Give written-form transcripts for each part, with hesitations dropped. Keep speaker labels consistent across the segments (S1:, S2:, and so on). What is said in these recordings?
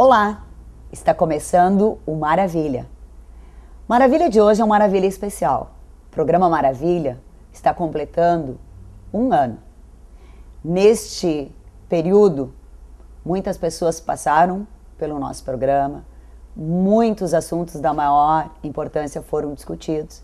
S1: Olá! Está começando o Maravilha. Maravilha de hoje é uma maravilha especial. O programa Maravilha está completando 1 ano. Neste período, muitas pessoas passaram pelo nosso programa, muitos assuntos da maior importância foram discutidos.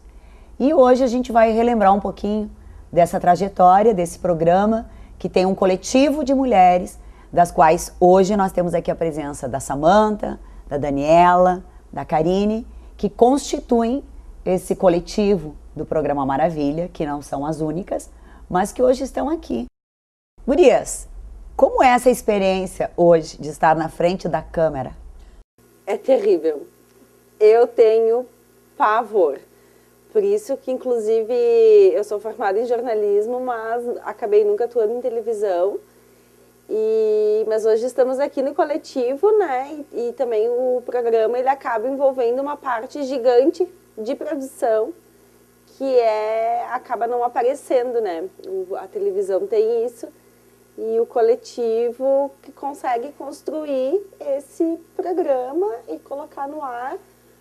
S1: E hoje a gente vai relembrar um pouquinho dessa trajetória, desse programa, que tem um coletivo de mulheres, das quais hoje nós temos aqui a presença da Samantha, da Daniela, da Karine, que constituem esse coletivo do programa Maravilha, que não são as únicas, mas que hoje estão aqui. Gurias, como é essa experiência hoje de estar na frente da câmera?
S2: É terrível. Eu tenho pavor. Por isso que, inclusive, eu sou formada em jornalismo, mas acabei nunca atuando em televisão. Mas hoje estamos aqui no coletivo, né? E também o programa ele acaba envolvendo uma parte gigante de produção que acaba não aparecendo, né? A televisão tem isso e o coletivo que consegue construir esse programa e colocar no ar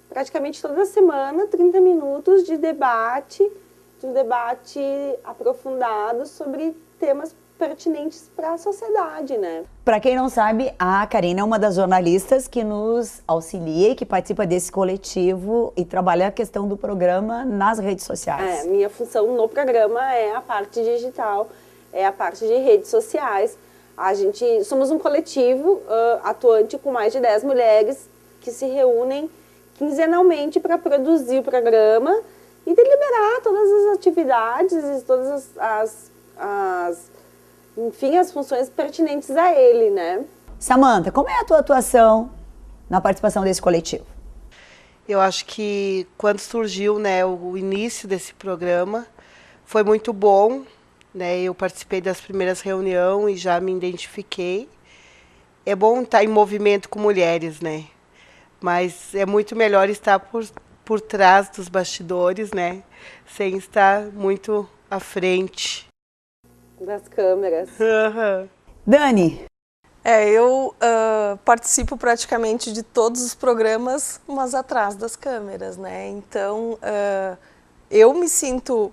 S2: praticamente toda semana 30 minutos de um debate aprofundado sobre temas pertinentes para a sociedade, né?
S1: Para quem não sabe, a Karine é uma das jornalistas que nos auxilia e que participa desse coletivo e trabalha a questão do programa nas redes sociais.
S2: Minha função no programa é a parte digital, é a parte de redes sociais. Somos um coletivo atuante com mais de 10 mulheres que se reúnem quinzenalmente para produzir o programa e deliberar todas as atividades e todas enfim, as funções pertinentes a ele, né?
S1: Samantha, como é a tua atuação na participação desse coletivo?
S3: Eu acho que quando surgiu, né, o início desse programa, foi muito bom, né? Eu participei das primeiras reuniões e já me identifiquei. É bom estar em movimento com mulheres, né? Mas é muito melhor estar por trás dos bastidores, né? Sem estar muito à frente
S2: das câmeras.
S1: Dani?
S4: Eu participo praticamente de todos os programas, mas atrás das câmeras, né? Então, eu me sinto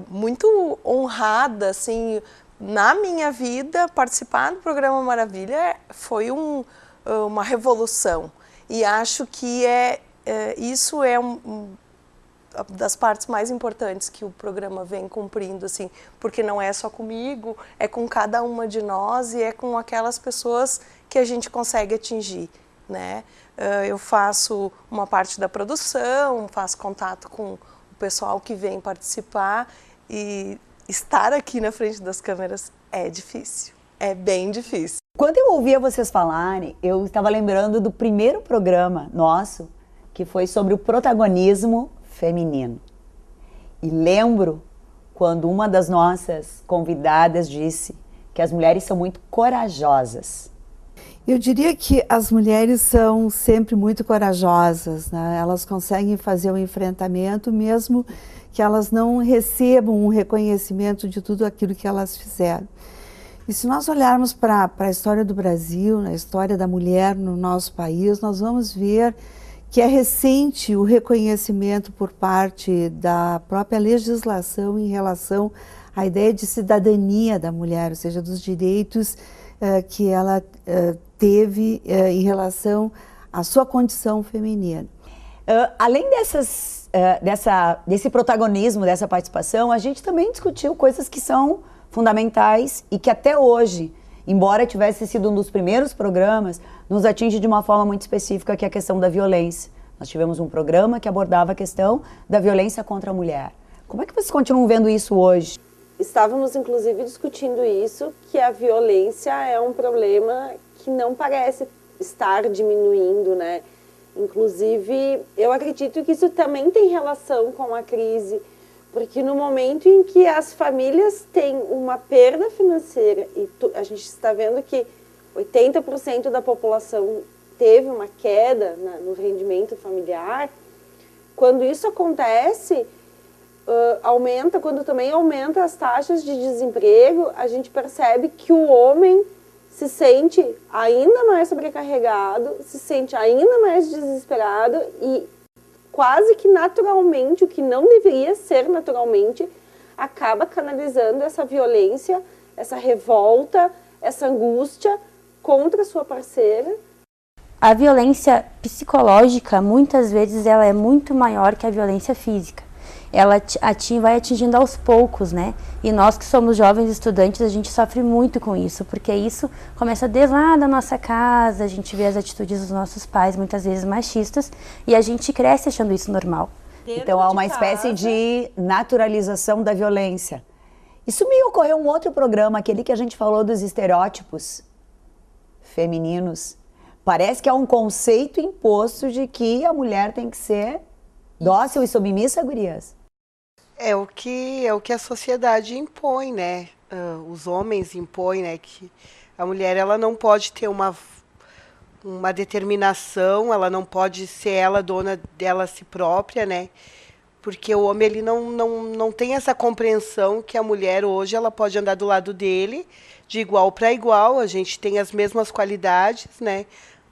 S4: muito honrada, assim, na minha vida, participar do programa Maravilha foi uma revolução. E acho que isso é das partes mais importantes que o programa vem cumprindo, assim, porque não é só comigo, é com cada uma de nós e é com aquelas pessoas que a gente consegue atingir, né? Eu faço uma parte da produção, faço contato com o pessoal que vem participar e estar aqui na frente das câmeras é difícil, é bem difícil.
S1: Quando eu ouvia vocês falarem, eu estava lembrando do primeiro programa nosso, que foi sobre o protagonismo feminino. E lembro quando uma das nossas convidadas disse que as mulheres são muito corajosas.
S5: Eu diria que as mulheres são sempre muito corajosas, né? Elas conseguem fazer o enfrentamento mesmo que elas não recebam um reconhecimento de tudo aquilo que elas fizeram. E se nós olharmos para a história do Brasil, na história da mulher no nosso país, nós vamos ver que é recente o reconhecimento por parte da própria legislação em relação à ideia de cidadania da mulher, ou seja, dos direitos que ela teve em relação à sua condição feminina.
S1: Além desse protagonismo, dessa participação, a gente também discutiu coisas que são fundamentais e que até hoje, embora tivesse sido um dos primeiros programas, nos atinge de uma forma muito específica, que é a questão da violência. Nós tivemos um programa que abordava a questão da violência contra a mulher. Como é que vocês continuam vendo isso hoje?
S2: Estávamos, inclusive, discutindo isso, que a violência é um problema que não parece estar diminuindo, né? Inclusive, eu acredito que isso também tem relação com a crise, porque no momento em que as famílias têm uma perda financeira, e a gente está vendo que 80% da população teve uma queda no rendimento familiar, quando isso acontece, quando também aumenta as taxas de desemprego, a gente percebe que o homem se sente ainda mais sobrecarregado, se sente ainda mais desesperado e quase que naturalmente, o que não deveria ser naturalmente, acaba canalizando essa violência, essa revolta, essa angústia contra a sua parceira.
S6: A violência psicológica, muitas vezes, ela é muito maior que a violência física. Ela vai atingindo aos poucos, né? E nós que somos jovens estudantes, a gente sofre muito com isso, porque isso começa desde lá da nossa casa, a gente vê as atitudes dos nossos pais, muitas vezes machistas, e a gente cresce achando isso normal.
S1: Então há uma espécie de naturalização da violência. Isso me ocorreu um outro programa, aquele que a gente falou dos estereótipos femininos. Parece que há um conceito imposto de que a mulher tem que ser dócil e submissa, gurias.
S3: É o que a sociedade impõe, né? Os homens impõem, né? Que a mulher ela não pode ter uma determinação, ela não pode ser ela dona dela si própria, né? Porque o homem ele não tem essa compreensão que a mulher hoje ela pode andar do lado dele de igual para igual, a gente tem as mesmas qualidades, né?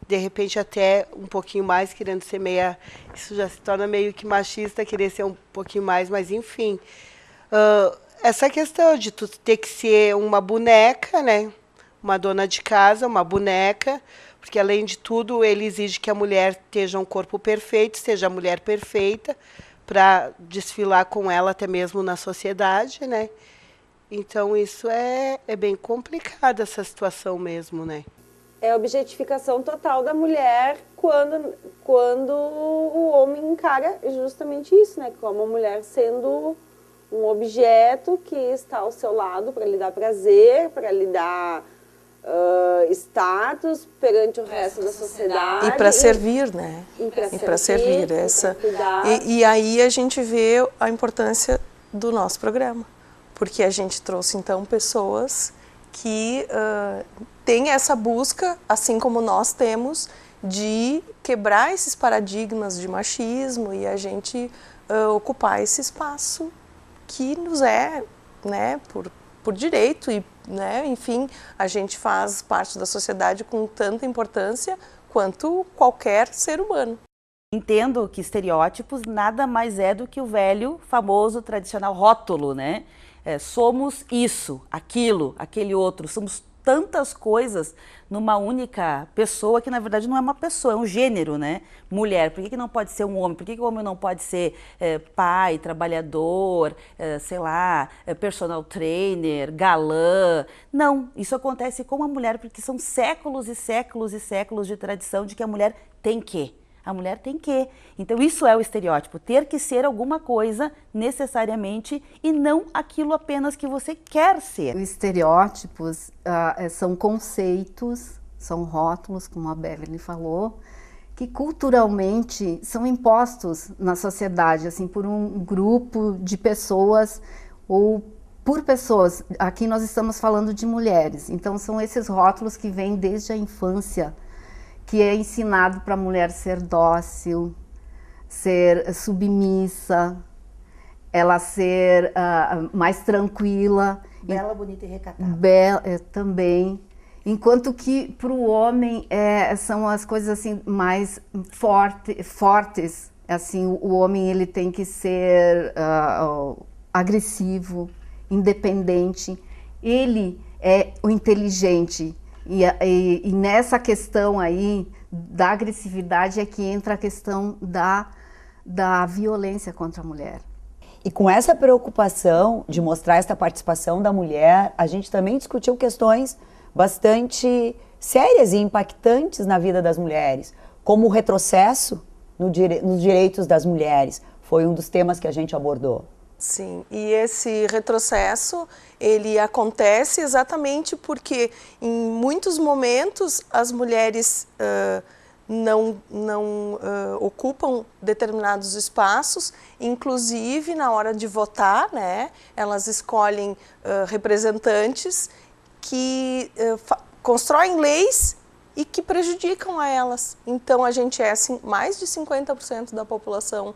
S3: De repente até um pouquinho mais, querendo ser meia... Isso já se torna meio que machista, querer ser um pouquinho mais, mas enfim. Essa questão de tu ter que ser uma boneca, né? Uma dona de casa, uma boneca, porque além de tudo ele exige que a mulher esteja um corpo perfeito, seja a mulher perfeita, para desfilar com ela até mesmo na sociedade, né? Então isso é bem complicado, essa situação mesmo, né?
S2: É a objetificação total da mulher quando o homem encara justamente isso, né? Como a mulher sendo um objeto que está ao seu lado para lhe dar prazer, para lhe dar status perante o resto da sociedade.
S4: E para servir, né? E para servir. E aí a gente vê a importância do nosso programa. Porque a gente trouxe, então, pessoas que têm essa busca, assim como nós temos, de quebrar esses paradigmas de machismo e a gente ocupar esse espaço que nos é, né, por direito e, né, enfim, a gente faz parte da sociedade com tanta importância quanto qualquer ser humano.
S7: Entendo que estereótipos nada mais é do que o velho, famoso, tradicional rótulo, né? Somos isso, aquilo, aquele outro, somos tantas coisas numa única pessoa que na verdade não é uma pessoa, é um gênero, né? Mulher, por que não pode ser um homem? Por que o homem não pode ser pai, trabalhador, sei lá, personal trainer, galã? Não, isso acontece com a mulher porque são séculos e séculos e séculos de tradição de que a mulher tem que. A mulher tem que. Então isso é o estereótipo, ter que ser alguma coisa necessariamente e não aquilo apenas que você quer ser.
S8: Os estereótipos são conceitos, são rótulos, como a Beverly falou, que culturalmente são impostos na sociedade, assim, por um grupo de pessoas ou por pessoas. Aqui nós estamos falando de mulheres, então são esses rótulos que vêm desde a infância, que é ensinado para a mulher ser dócil, ser submissa, ela ser mais tranquila.
S7: Bela, bonita e recatada.
S8: Também. Enquanto que para o homem são as coisas assim mais fortes. Assim, o homem ele tem que ser agressivo, independente. Ele é o inteligente. E nessa questão aí da agressividade é que entra a questão da violência contra a mulher.
S1: E com essa preocupação de mostrar essa participação da mulher, a gente também discutiu questões bastante sérias e impactantes na vida das mulheres, como o retrocesso nos direitos das mulheres. Foi um dos temas que a gente abordou.
S4: Sim, e esse retrocesso, ele acontece exatamente porque em muitos momentos as mulheres não ocupam determinados espaços, inclusive na hora de votar, né, elas escolhem representantes que constroem leis e que prejudicam a elas. Então a gente é assim, mais de 50% da população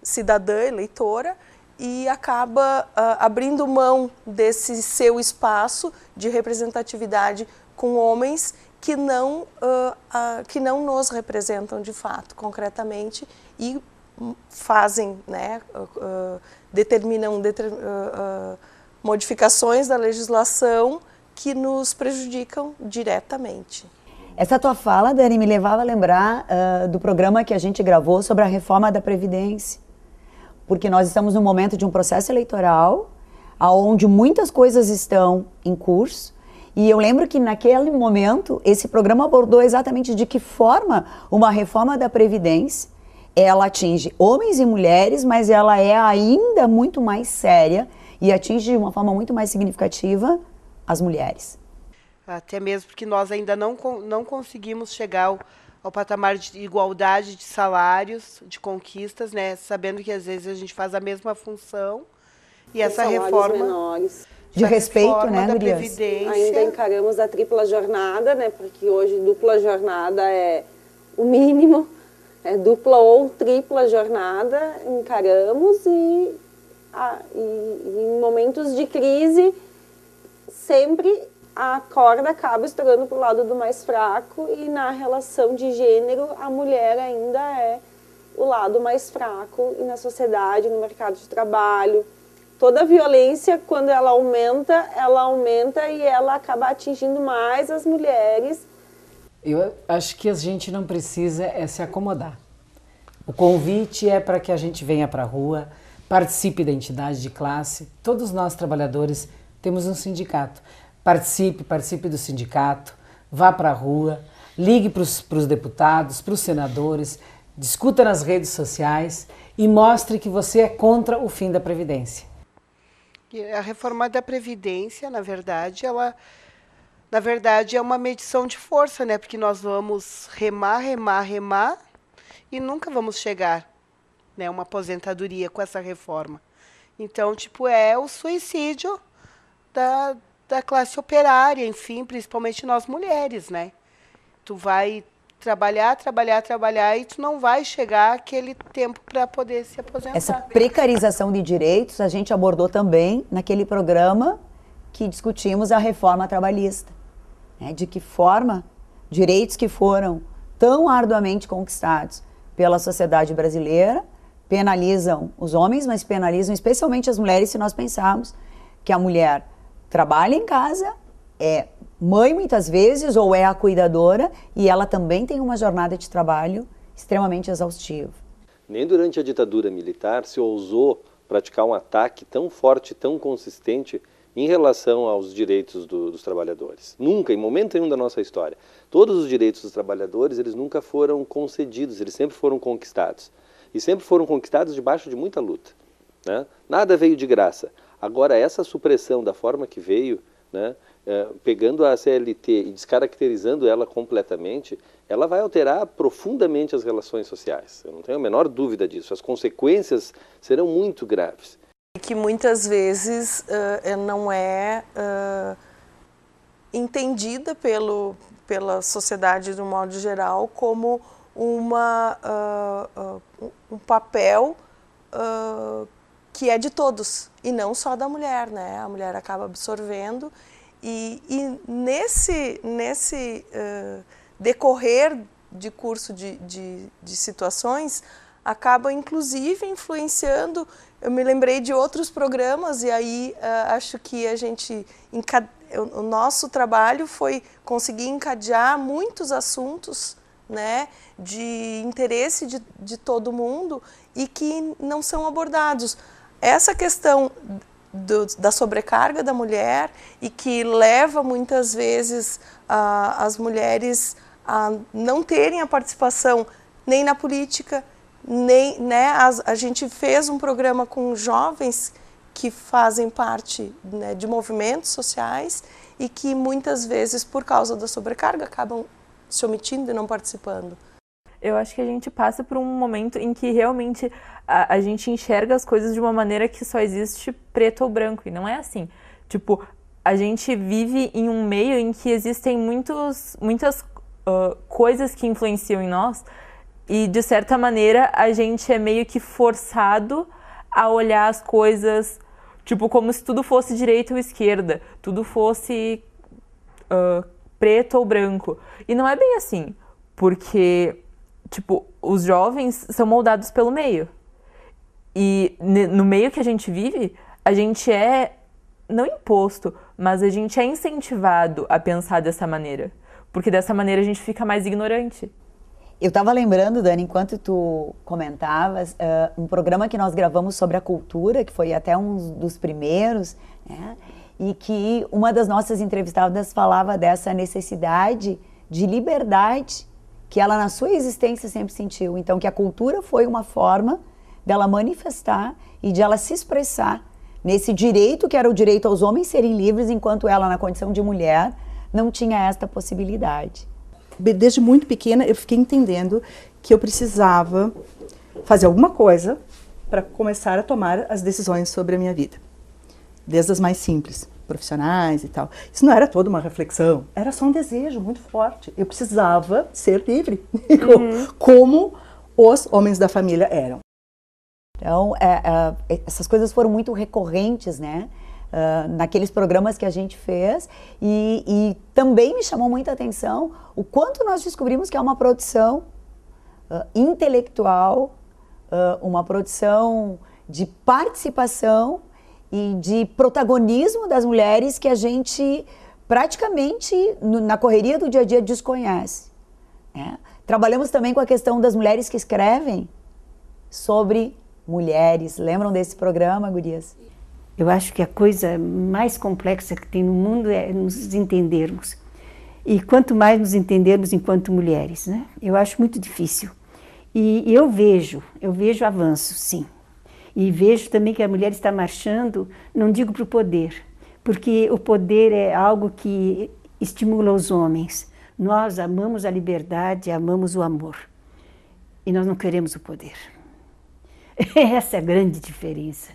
S4: cidadã, eleitora, e acaba abrindo mão desse seu espaço de representatividade com homens que não nos representam de fato, concretamente, e fazem, né, determinam modificações da legislação que nos prejudicam diretamente.
S1: Essa tua fala, Dani, me levava a lembrar do programa que a gente gravou sobre a reforma da Previdência. Porque nós estamos num momento de um processo eleitoral onde muitas coisas estão em curso. E eu lembro que naquele momento, esse programa abordou exatamente de que forma uma reforma da Previdência, ela atinge homens e mulheres, mas ela é ainda muito mais séria e atinge de uma forma muito mais significativa as mulheres.
S3: Até mesmo porque nós ainda não conseguimos chegar ao patamar de igualdade de salários, de conquistas, né? Sabendo que às vezes a gente faz a mesma função e essa reforma
S2: menores.
S1: De respeito, né, gurias?
S2: Ainda encaramos a tripla jornada, né? Porque hoje dupla jornada é o mínimo, é dupla ou tripla jornada, encaramos e em momentos de crise sempre a corda acaba estourando para o lado do mais fraco e na relação de gênero a mulher ainda é o lado mais fraco e na sociedade, no mercado de trabalho. Toda a violência, quando ela aumenta e ela acaba atingindo mais as mulheres.
S9: Eu acho que a gente não precisa se acomodar. O convite é para que a gente venha para a rua, participe da entidade de classe. Todos nós, trabalhadores, temos um sindicato. Participe do sindicato, vá para a rua, ligue para os deputados, para os senadores, discuta nas redes sociais e mostre que você é contra o fim da Previdência.
S3: A reforma da Previdência, na verdade, é uma medição de força, né? Porque nós vamos remar e nunca vamos chegar, né, a uma aposentadoria com essa reforma. Então, é o suicídio da classe operária, enfim, principalmente nós mulheres, né? Tu vai trabalhar e tu não vai chegar aquele tempo para poder se aposentar.
S1: Essa precarização de direitos a gente abordou também naquele programa que discutimos a reforma trabalhista. Né? De que forma direitos que foram tão arduamente conquistados pela sociedade brasileira penalizam os homens, mas penalizam especialmente as mulheres se nós pensarmos que a mulher trabalha em casa, é mãe muitas vezes ou é a cuidadora e ela também tem uma jornada de trabalho extremamente exaustiva.
S10: Nem durante a ditadura militar se ousou praticar um ataque tão forte, tão consistente em relação aos direitos dos trabalhadores. Nunca, em momento nenhum da nossa história. Todos os direitos dos trabalhadores, eles nunca foram concedidos, eles sempre foram conquistados. E sempre foram conquistados debaixo de muita luta. Né? Nada veio de graça. Agora, essa supressão da forma que veio, né, pegando a CLT e descaracterizando ela completamente, ela vai alterar profundamente as relações sociais. Eu não tenho a menor dúvida disso. As consequências serão muito graves.
S4: Que muitas vezes não é entendida pela sociedade, de um modo geral, como um papel que é de todos, e não só da mulher, né? A mulher acaba absorvendo e nesse decorrer de curso de situações, acaba inclusive influenciando. Eu me lembrei de outros programas e aí acho que o nosso trabalho foi conseguir encadear muitos assuntos, né, de interesse de todo mundo e que não são abordados. Essa questão da sobrecarga da mulher e que leva muitas vezes as mulheres a não terem a participação nem na política, nem, né, a gente fez um programa com jovens que fazem parte, né, de movimentos sociais e que muitas vezes, por causa da sobrecarga, acabam se omitindo e não participando.
S11: Eu acho que a gente passa por um momento em que realmente a gente enxerga as coisas de uma maneira que só existe preto ou branco, e não é assim. Tipo, a gente vive em um meio em que existem muitas coisas que influenciam em nós, e de certa maneira a gente é meio que forçado a olhar as coisas, tipo, como se tudo fosse direita ou esquerda, tudo fosse preto ou branco. E não é bem assim, porque, tipo, os jovens são moldados pelo meio. E no meio que a gente vive, a gente é, não imposto, mas a gente é incentivado a pensar dessa maneira. Porque dessa maneira a gente fica mais ignorante.
S1: Eu estava lembrando, Dani, enquanto tu comentavas, um programa que nós gravamos sobre a cultura, que foi até um dos primeiros, né? E que uma das nossas entrevistadas falava dessa necessidade de liberdade que ela na sua existência sempre sentiu. Então, que a cultura foi uma forma dela manifestar e de ela se expressar nesse direito que era o direito aos homens serem livres, enquanto ela, na condição de mulher, não tinha esta possibilidade.
S12: Desde muito pequena, eu fiquei entendendo que eu precisava fazer alguma coisa para começar a tomar as decisões sobre a minha vida. Desde as mais simples, profissionais e tal. Isso não era toda uma reflexão, era só um desejo muito forte. Eu precisava ser livre, como os homens da família eram.
S1: Então, essas coisas foram muito recorrentes, né? Naqueles programas que a gente fez e também me chamou muita atenção o quanto nós descobrimos que é uma produção intelectual, uma produção de participação e de protagonismo das mulheres que a gente praticamente na correria do dia a dia desconhece, né? Trabalhamos também com a questão das mulheres que escrevem sobre mulheres. Lembram desse programa, gurias?
S13: Eu acho que a coisa mais complexa que tem no mundo é nos entendermos. E quanto mais nos entendermos enquanto mulheres, né? Eu acho muito difícil. E eu vejo avanços, sim. E vejo também que a mulher está marchando, não digo para o poder, porque o poder é algo que estimula os homens. Nós amamos a liberdade, amamos o amor. E nós não queremos o poder. Essa é a grande diferença.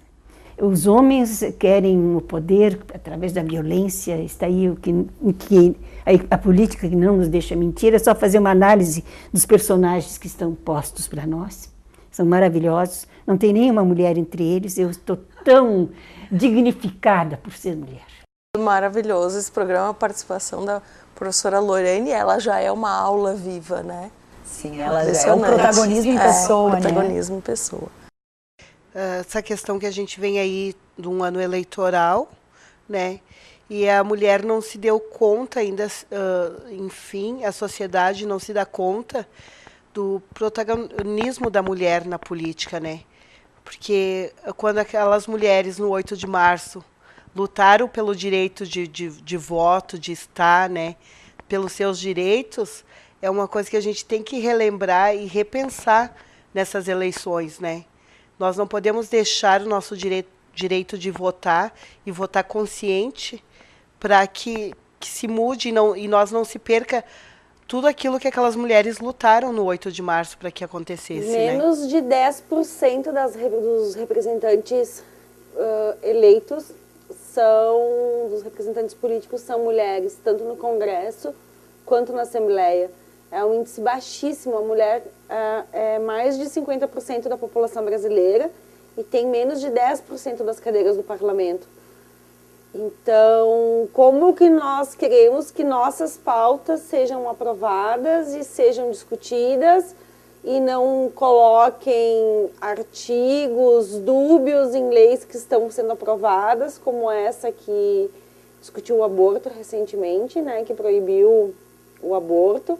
S13: Os homens querem o poder através da violência, está aí a política que não nos deixa mentir, é só fazer uma análise dos personagens que estão postos para nós. São maravilhosos, não tem nenhuma mulher entre eles, eu estou tão dignificada por ser mulher.
S4: Maravilhoso esse programa, a participação da professora Lorene, ela já é uma aula viva, né?
S1: Sim, ela é o protagonismo em pessoa, né?
S4: Protagonismo em pessoa.
S3: Essa questão que a gente vem aí de um ano eleitoral, né? E a mulher não se deu conta ainda, enfim, a sociedade não se dá conta do protagonismo da mulher na política, né? Porque quando aquelas mulheres no 8 de março lutaram pelo direito de voto, de estar, né? Pelos seus direitos, é uma coisa que a gente tem que relembrar e repensar nessas eleições, né? Nós não podemos deixar o nosso direito de votar e votar consciente para que se mude e nós não se perca tudo aquilo que aquelas mulheres lutaram no 8 de março para que acontecesse.
S2: Menos de 10% dos representantes eleitos dos representantes políticos são mulheres, tanto no Congresso quanto na Assembleia. É um índice baixíssimo, a mulher é mais de 50% da população brasileira e tem menos de 10% das cadeiras do parlamento. Então, como que nós queremos que nossas pautas sejam aprovadas e sejam discutidas e não coloquem artigos dúbios em leis que estão sendo aprovadas, como essa que discutiu o aborto recentemente, né, que proibiu o aborto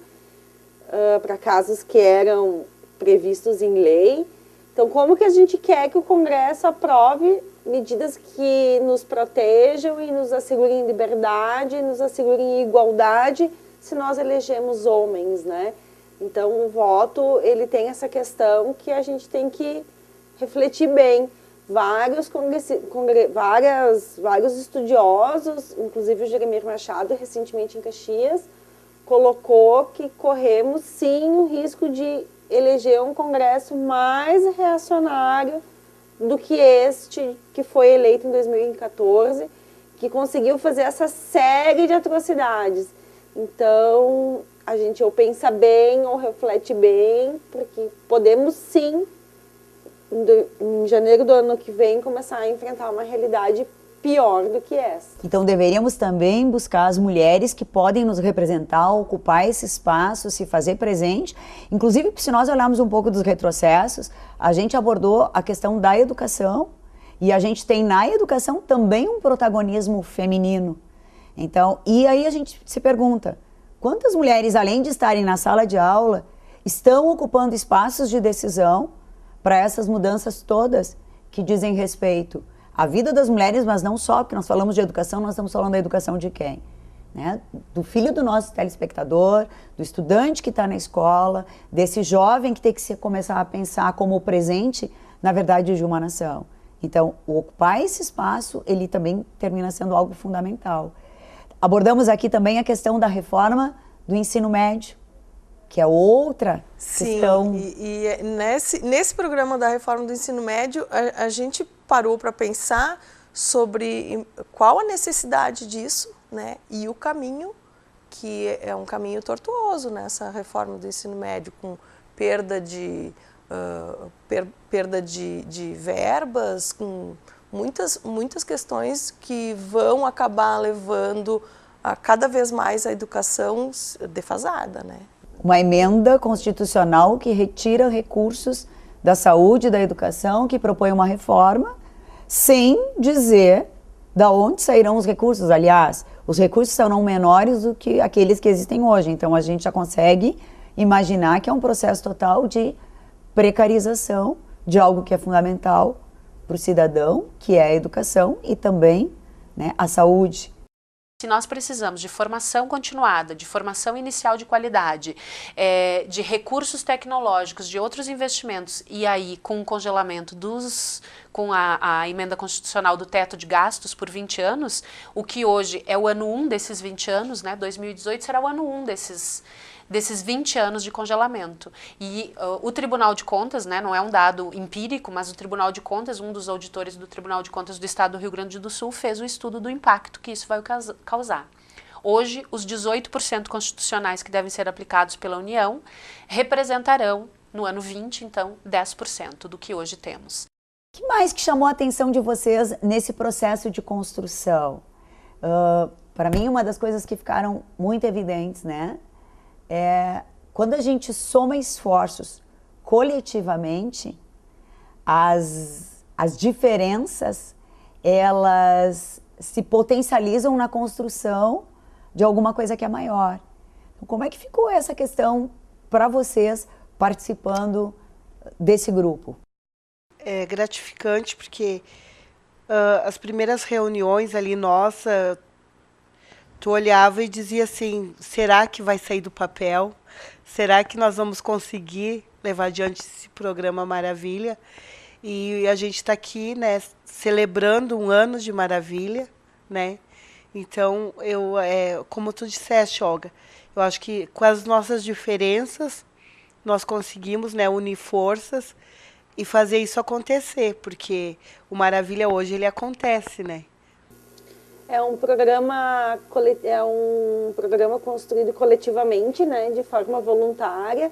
S2: para casos que eram previstos em lei. Então, como que a gente quer que o Congresso aprove medidas que nos protejam e nos assegurem liberdade, nos assegurem igualdade, se nós elegemos homens, né? Então, o voto, ele tem essa questão que a gente tem que refletir bem. Vários estudiosos, inclusive o Jeremir Machado, recentemente em Caxias, colocou que corremos, sim, o risco de eleger um Congresso mais reacionário do que este que foi eleito em 2014, que conseguiu fazer essa série de atrocidades. Então, a gente ou pensa bem ou reflete bem, porque podemos, sim, em janeiro do ano que vem, começar a enfrentar uma realidade pior do que essa.
S1: Então deveríamos também buscar as mulheres que podem nos representar, ocupar esse espaço, se fazer presente. Inclusive, se nós olharmos um pouco dos retrocessos, a gente abordou a questão da educação e a gente tem na educação também um protagonismo feminino. Então, e aí a gente se pergunta, quantas mulheres, além de estarem na sala de aula, estão ocupando espaços de decisão para essas mudanças todas que dizem respeito à vida das mulheres, mas não só, porque nós falamos de educação, nós estamos falando da educação de quem? Né? Do filho do nosso telespectador, do estudante que está na escola, desse jovem que tem que começar a pensar como o presente, na verdade, de uma nação. Então, ocupar esse espaço, ele também termina sendo algo fundamental. Abordamos aqui também a questão da reforma do ensino médio, que é outra questão.
S4: Sim, e nesse programa da reforma do ensino médio, a gente parou para pensar sobre qual a necessidade disso, né? E o caminho, que é um caminho tortuoso nessa reforma do ensino médio, com perda de verbas, com muitas questões que vão acabar levando a cada vez mais a educação defasada, né?
S1: Uma emenda constitucional que retira recursos da saúde e da educação, que propõe uma reforma, sem dizer de onde sairão os recursos. Aliás, os recursos serão menores do que aqueles que existem hoje. Então, a gente já consegue imaginar que é um processo total de precarização de algo que é fundamental para o cidadão, que é a educação e também, né, a saúde.
S14: Se nós precisamos de formação continuada, de formação inicial de qualidade, de recursos tecnológicos, de outros investimentos, e aí com o congelamento com a emenda constitucional do teto de gastos por 20 anos, o que hoje é o ano 1 desses 20 anos, né, 2018 será o ano 1 desses 20 anos de congelamento. E o Tribunal de Contas, né, não é um dado empírico, mas o Tribunal de Contas, um dos auditores do Tribunal de Contas do Estado do Rio Grande do Sul, fez o estudo do impacto que isso vai causar. Hoje, os 18% constitucionais que devem ser aplicados pela União representarão, no ano 20, então, 10% do que hoje temos.
S1: O que mais que chamou a atenção de vocês nesse processo de construção? Para mim, uma das coisas que ficaram muito evidentes, né? Quando a gente soma esforços coletivamente, as diferenças, elas se potencializam na construção de alguma coisa que é maior. Então, como é que ficou essa questão para vocês participando desse grupo?
S3: É gratificante porque as primeiras reuniões ali, nossa, tu olhava e dizia assim, será que vai sair do papel? Será que nós vamos conseguir levar adiante esse programa Maravilha? E a gente está aqui, né, celebrando um ano de Maravilha, né? Então, como tu disseste, Olga, eu acho que com as nossas diferenças, nós conseguimos, né, unir forças e fazer isso acontecer, porque o Maravilha hoje, ele acontece, né?
S2: É um programa construído coletivamente, né, de forma voluntária.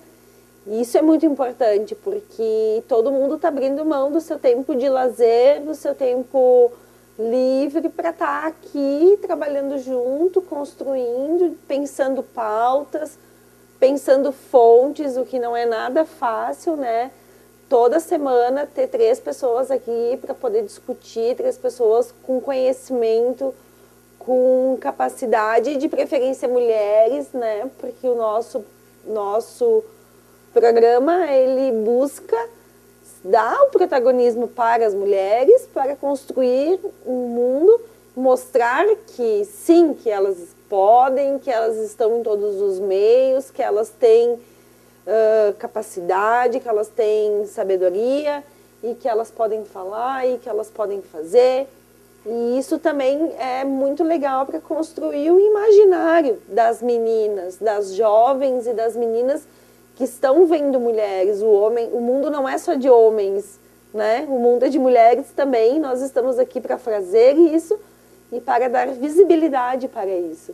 S2: E isso é muito importante, porque todo mundo está abrindo mão do seu tempo de lazer, do seu tempo livre para estar aqui trabalhando junto, construindo, pensando pautas, pensando fontes, o que não é nada fácil, né? Toda semana ter 3 pessoas aqui para poder discutir, 3 pessoas com conhecimento, com capacidade, de preferência mulheres, né? Porque o nosso programa, ele busca dar o protagonismo para as mulheres, para construir um mundo, mostrar que sim, que elas podem, que elas estão em todos os meios, que elas têm capacidade, que elas têm sabedoria e que elas podem falar e que elas podem fazer. E isso também é muito legal para construir o imaginário das meninas, das jovens e das meninas que estão vendo mulheres. O mundo não é só de homens, né? O mundo é de mulheres também. Nós estamos aqui para fazer isso e para dar visibilidade para isso.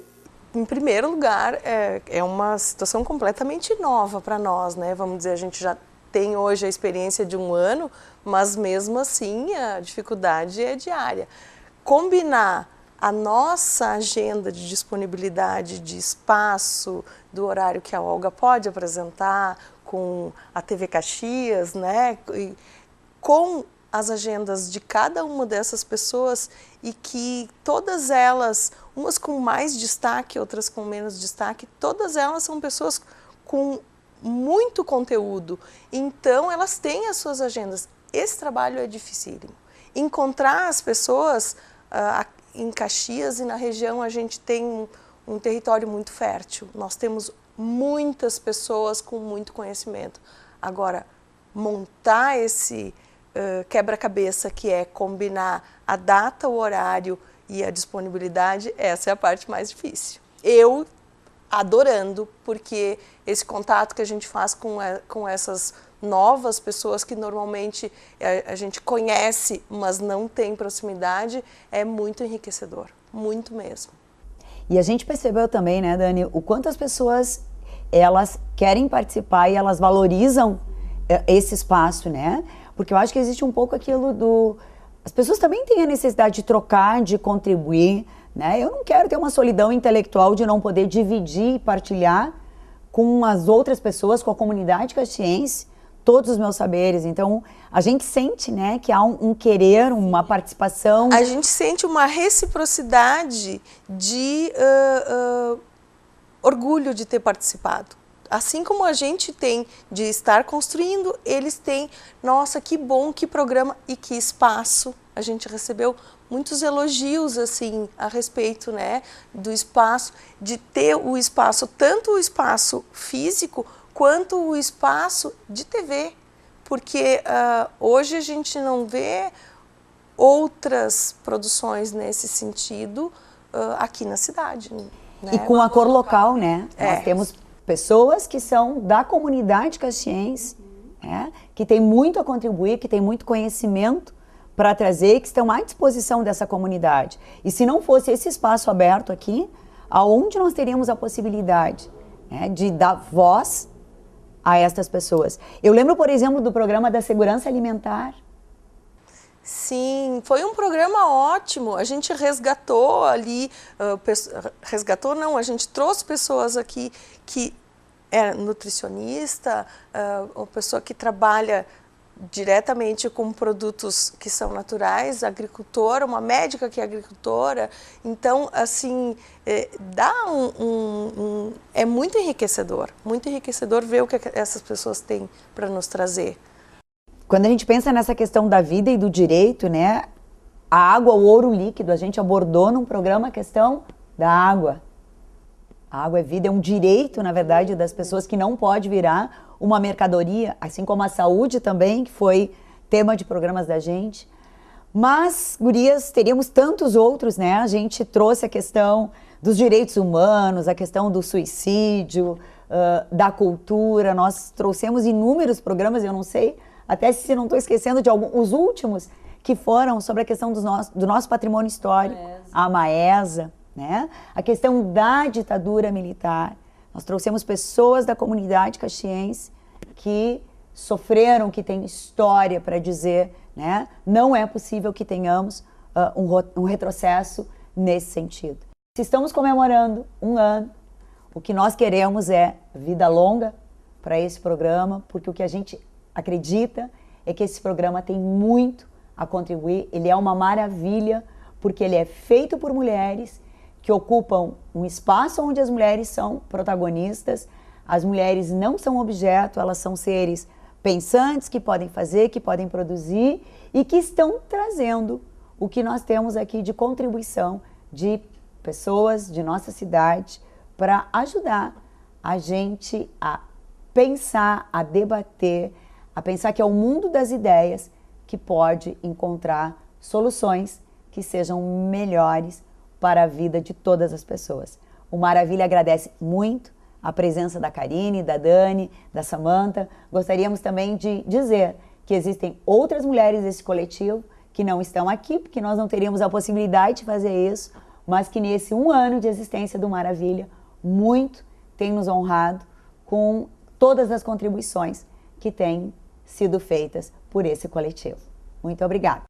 S4: Em primeiro lugar, é uma situação completamente nova para nós, né? Vamos dizer, a gente já tem hoje a experiência de um ano, mas mesmo assim a dificuldade é diária. combinar a nossa agenda de disponibilidade de espaço, do horário que a Olga pode apresentar, com a TV Caxias, né, com as agendas de cada uma dessas pessoas, e que todas elas, umas com mais destaque, outras com menos destaque, todas elas são pessoas com muito conteúdo, então elas têm as suas agendas. Esse trabalho é dificílimo. Encontrar as pessoas em Caxias e na região, a gente tem um território muito fértil. Nós temos muitas pessoas com muito conhecimento. Agora, montar esse quebra-cabeça, que é combinar a data, o horário e a disponibilidade, essa é a parte mais difícil. Eu adorando, porque esse contato que a gente faz com essas novas pessoas que normalmente a gente conhece, mas não tem proximidade, é muito enriquecedor, muito mesmo.
S1: E a gente percebeu também, né, Dani, o quanto as pessoas, elas querem participar e elas valorizam esse espaço, né? Porque eu acho que existe um pouco aquilo do... As pessoas também têm a necessidade de trocar, de contribuir, né? Eu não quero ter uma solidão intelectual de não poder dividir e partilhar com as outras pessoas, com a comunidade caxiense, todos os meus saberes. Então, a gente sente, né, que há um querer, uma participação.
S4: A gente sente uma reciprocidade de orgulho de ter participado. Assim como a gente tem de estar construindo, eles têm, nossa, que bom, que programa e que espaço. A gente recebeu muitos elogios, assim, a respeito, né, do espaço, de ter o espaço, tanto o espaço físico, quanto o espaço de TV, porque hoje a gente não vê outras produções nesse sentido aqui na cidade. Né?
S1: E com a cor local, né? Nós temos pessoas que são da comunidade caxiense, né? Que tem muito a contribuir, que tem muito conhecimento para trazer, que estão à disposição dessa comunidade. E se não fosse esse espaço aberto aqui, aonde nós teríamos a possibilidade, né, de dar voz a estas pessoas? Eu lembro, por exemplo, do programa da segurança alimentar.
S4: Sim, foi um programa ótimo. A gente resgatou ali, a gente trouxe pessoas aqui que é nutricionista, uma pessoa que trabalha diretamente com produtos que são naturais, agricultora, uma médica que é agricultora. Então, assim, dá é muito enriquecedor ver o que essas pessoas têm para nos trazer.
S1: Quando a gente pensa nessa questão da vida e do direito, né, a água, o ouro líquido, a gente abordou num programa a questão da água. A água é vida, é um direito, na verdade, das pessoas, que não pode virar uma mercadoria, assim como a saúde também, que foi tema de programas da gente. Mas, gurias, teríamos tantos outros, né? A gente trouxe a questão dos direitos humanos, a questão do suicídio, da cultura. Nós trouxemos inúmeros programas, eu não sei até se não estou esquecendo de alguns, os últimos que foram sobre a questão do nosso patrimônio histórico, a Maesa, né? A questão da ditadura militar. Nós trouxemos pessoas da comunidade caxiense que sofreram, que têm história para dizer, né? Não é possível que tenhamos um retrocesso nesse sentido. Se estamos comemorando um ano, o que nós queremos é vida longa para esse programa, porque o que a gente acredita é que esse programa tem muito a contribuir. Ele é uma maravilha, porque ele é feito por mulheres que ocupam um espaço onde as mulheres são protagonistas. As mulheres não são objeto, elas são seres pensantes que podem fazer, que podem produzir e que estão trazendo o que nós temos aqui de contribuição de pessoas de nossa cidade para ajudar a gente a pensar, a debater, a pensar que é o mundo das ideias que pode encontrar soluções que sejam melhores para a vida de todas as pessoas. O Maravilha agradece muito a presença da Karine, da Dani, da Samantha. Gostaríamos também de dizer que existem outras mulheres desse coletivo que não estão aqui, porque nós não teríamos a possibilidade de fazer isso, mas que nesse 1 ano de existência do Maravilha, muito tem nos honrado com todas as contribuições que têm sido feitas por esse coletivo. Muito obrigada.